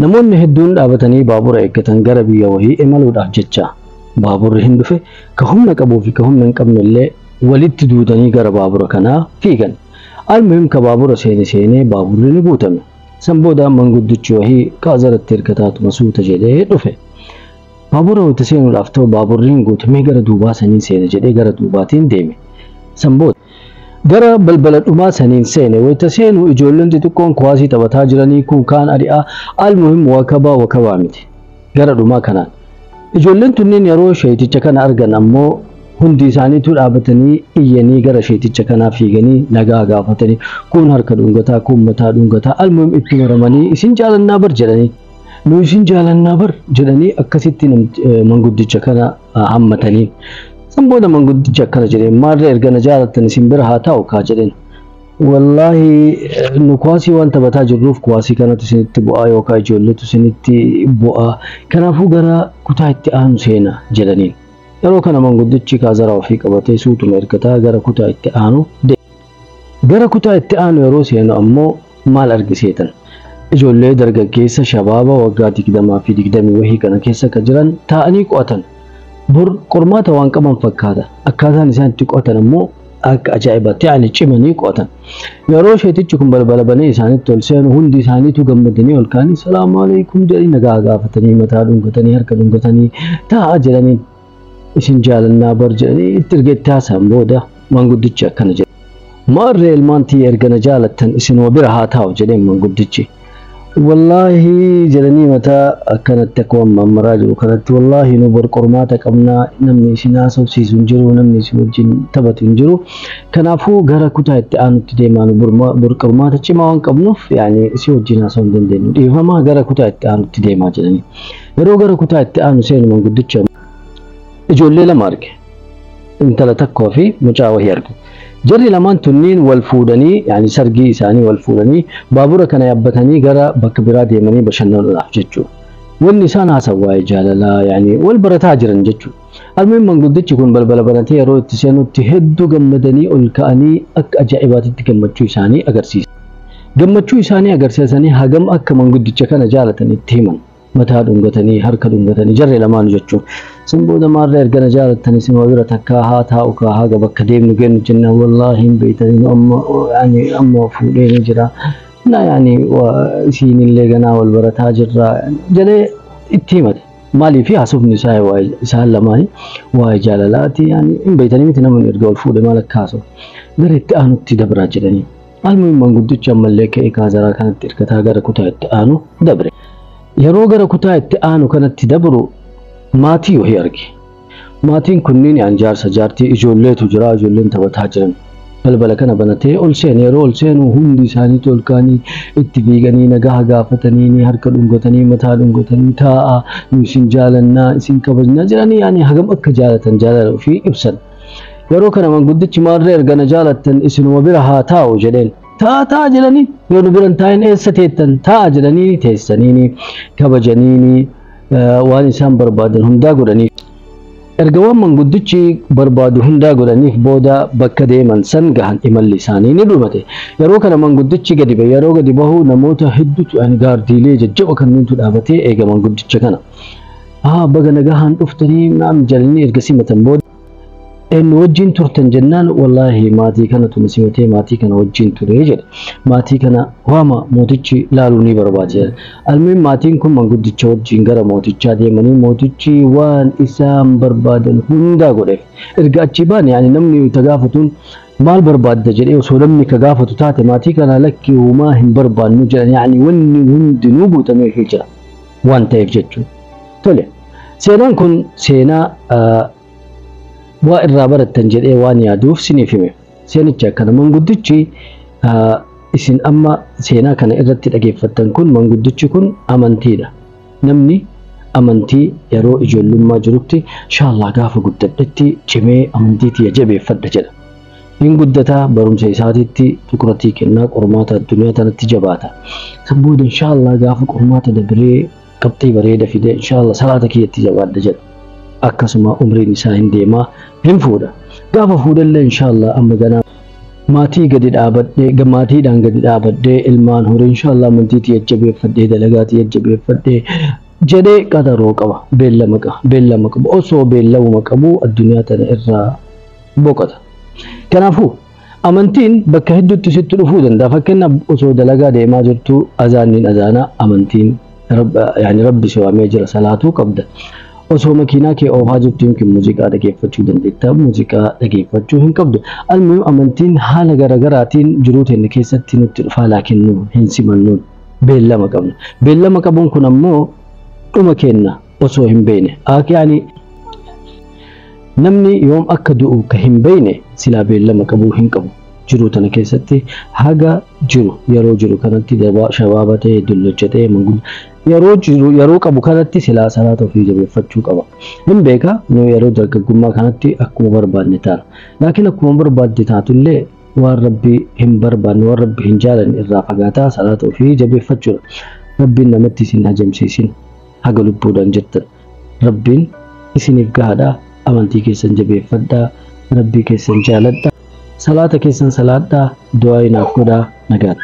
namoonni hedduun dhaabatanii baabura eeggatan gara biyya wahii imaluudhaaf jecha baaburri hin dhufe ka humna qabuu fi ka humna hin qabne illee walitti duudanii gara baabura kanaa fiigan. Almuhim ka baabura seenee baaburri ni guutame. San booda manguddichi wahii kaazaratti ergataatuma suuta jedhee dhufe. Baabura wayita seenuudhaaf ta'u baaburri hin guutamee gara duubaa sanii seene jedhee gara duubaatiin deeme. San booda gara balbala dhumaa saniin seene wayita seenu ijoolleen xixiqqoon kuwaasii taphataa jiranii kun kaan ari'aa. Almuhim wakabaa miti gara dhumaa kanaan. Ijoolleen tunniin yeroo sheeticha kana argan ammoo hundi isaaniitu dhaabatanii iyyanii gara sheeticha kanaa fiiganii nagaa gaafatanii kun harka dhungataa kun mataa dhungataa. Almuhim itti maramanii isin jaalannaa bar jedhanii nu isin jaalannaa bar jedhanii akkasitti manguddicha kana hammatanii. San booda manguddichi akkana jedheen maarree erga na jaalattan isin bira haa taa'u kaa jedheen. Wallahi nu kuwaasii waan taphataa jirruuf kuwaasii kanatu isinitti bu'aa yookaan ijoolletu isinitti bu'aa. Kanaafuu gara kutaa itti aanu seena jedhaniin. Yeroo kana manguddichi kaazaraa ofii qabatee suutuma ergataa gara kutaa itti aanu deema. Gara kutaa itti aanu yeroo seenu ammoo maal argiseetan? Ijoollee dargaggeessa shabaaba waggaa 20 fi 20 wahii kana keessa ka jiran taa'anii qo'atan. Bor qormaata waan qaban fakkaata. Akkaataan isaan itti qo'atan ammoo akka ajaa'ibaatti ani cimanii qo'atan. Yeroo sheetichi kun balbala banee isaanitti ol seenu hundi isaaniitu gammadanii ol kaanii salaamu alaykum jedhanii nagaa gaafatanii mataa dhungatanii harka dhungatanii taa'aa jedhanii isin jaalannaa bar jedhanii itti ergetti haasa'an booda manguddichi akkana jedhe. Maarree ilmaan tiyya erga na jaalattan isinuma bira haa taa'u jedheen manguddichi. Wallahi jedhanii mataa akkanatti akka waan mammaraa jiru kanatti wallahi nu bor qormaata qabnaa namni isin haasofsiisu hin jiru namni isin wajjin taphatu hin jiru. Kanaafuu gara kutaa itti aanutti deemaa nu bor qormaata cimaa waan qabnuuf yaani isin wajjin haasa'uu hin dandeenyu. Dhiifamaa gara kutaa itti aanutti deemaa jedhanii. Yeroo gara kutaa itti aanu seenu manguddicha ijoollee lama arge. Intala tokkoo fi mucaa wahii arge. Jarri lamaan tunniin wal fuudhanii yaani sargii isaanii wal fuudhanii baabura kana yaabbatanii gara bakka biraa deemanii bashannanuudhaaf jechuudha. Wanni isaan haasawaa jaalalaa yaani wal barataa jiran jechuudha. Almuhim manguddichi kun balbala banatee yeroo itti seenutti hedduu gammadanii ol ka'anii akka ajaa'ibaatitti gammachuu isaanii agarsiisa. Gammachuu isaanii agarsiisanii hagam akka manguddicha kana jaalatan itti himan. Mataa dhungatanii harka dhungatanii jarri lamaan jechuudha. San booda maarree erga na jaalattan isin wabira takkaa haa taa'u kaa haga bakka deemnu gennu jennaan wallahi hin beeytanii amma fuudhee ni jira. Na yaani isinillee ganaa wal barataa jirra jedhee itti himate. Maaliif haasofni isaa isaan lamaanii waa'ee jaalalaati yaani hin beeytanii miti namni erga wal fuudhe maal akka haasa'u. Gara itti aanutti dabraa jedhanii. Almuhim manguddichi ammallee ka'ee kaazaraa kanatti ergataa gara kutaa itti aanu dabre. Yeroo gara kutaa itti aanu kanatti dabru maatii wahii arge. Maatiin kunniin yaan jaarsa jaartii ijoolleetu jira ijoolleen taphataa jiran. Balbala kana banatee ol seene yeroo ol seenu hundi isaaniitu ol kaanii itti fiiganii nagaa gaafatanii harka dhungatanii mataa dhungatanii taa'aa nu isin jaalannaa isin kabajnaa jiranii yaani hagam akka jaalatan jaalala ofii ibsan. Yeroo kana manguddichi maarree erga na jaalattan isinuma bira haa taa'u jedheen. Taa'aa jedhanii yoo nu biran taa'in eessa teettan taa'aa jedhanii teessaniini kabajaniini waan isaan barbaadan hundaa godhaniif. Erga waan manguddichi barbaadu hundaa godhaniif booda bakka deeman san gahan imalli isaanii ni dhumate. Yeroo kana manguddichi gadi ba'e yeroo gadi bahu namoota hedduutu gaardiilee jajjaba kanneentu dhaabatee eega manguddicha kana. Baga nagahaan dhuftanii naam jalanii erga simatan booda eenyu wajjin turtan jennaan wallahi maatii kana tun simatee maatii kana wajjin ture jedhe. Maatii kana waama mootichi laaluu ni barbaade. Almuhim maatiin kun manguddicha wajjin gara mootichaa deemanii mootichi waan isaan barbaadan hundaa godheef. Erga achi baan yaani namni tagaafatuun maal barbaadda jedhee osoo namni ka gaafatu taate maatii kana lakki uumaa hin barbaannu jedhan yaani wanni hundinuu guutamee jira waan ta'eef jechuudha. Tole seenaan kun seenaa waa irraa barattan jedhee waan yaaduuf siniif hime. Seenicha akkana manguddichi isin amma seenaa kana irratti dhageeffattan kun manguddichi kun amantiidha. Namni amantii yeroo ijoollummaa jirutti inshallah gaafa guddadhetti cimee amantii tiyya jabeeffadha jedha. Hin guddataa barumsa isaatiitti tuqratii kennaa qormaata addunyaa tanatti jabaata. San booda inshallah gaafa qormaata dabree qabxii bareeda fide inshallah salaata kiyyatti jabaadha jedha. Akkasuma umriin isaa hin deemaa hin fuudha. Gaafa fuudhallee inshallah amma ganaa maatii gadi dhaabadhee gammaatiidhaan gadi dhaabadhee ilmaan horii inshallah amantiitii jajjabeeffadhee dalagaatii jajjabeeffadhee jedhee qadaroo qaba beellama qaba osoo beellamuma qabu addunyaa tana irraa boqota. Kanaafuu amantiin bakka hedduutti sitti dhufuu danda'a. Fakkeenyaaf osoo dalagaa deemaa jirtu azaaniin azaanaa amantiin rabbi si waamee jira salaatuu qabda. Osoo makiinaa kee oofaa jirtu yookiin muuziqaa dhageeffachuu dandeetta. Muuziqaa dhageeffachuu hin qabdu. Almuhim amantiin haala garaagaraatiin jiruu teenya keessatti nutti dhufaa laakiin nu hin simannuun beellama qabna. Beellama qabuun kun ammoo dhuma kenna osoo hin beekne. Yaani namni yoom akka du'u ka hin beekne silaa beellama qabuu hin qabu. Jiruu tana keessatti haga jiru yeroo jiru kanatti shabaaba ta'e dulloocha ta'e manguddoo yeroo qabu kanatti silaa salaata ofii jabeeffachuu qaba. Hin beeka nu yeroo dargaggummaa kanatti akkuma barbaadne taana. Laakiin akkuma barbaadde taatullee waan rabbi hin barbaadne waan rabbi hin jaalanne irraa fagaataa salaata ofii jabeeffachuudha. Rabbiin namatti isin hajamsiisin haga lubbuudhaan jirtan. Rabbiin isiniif gahaadha. Amantii keessan jabeeffadhaa. Rabbii keessan jaaladhaa. Salata keessan salaadhaa. Du'aa inaaf godhaa. Nagaadha.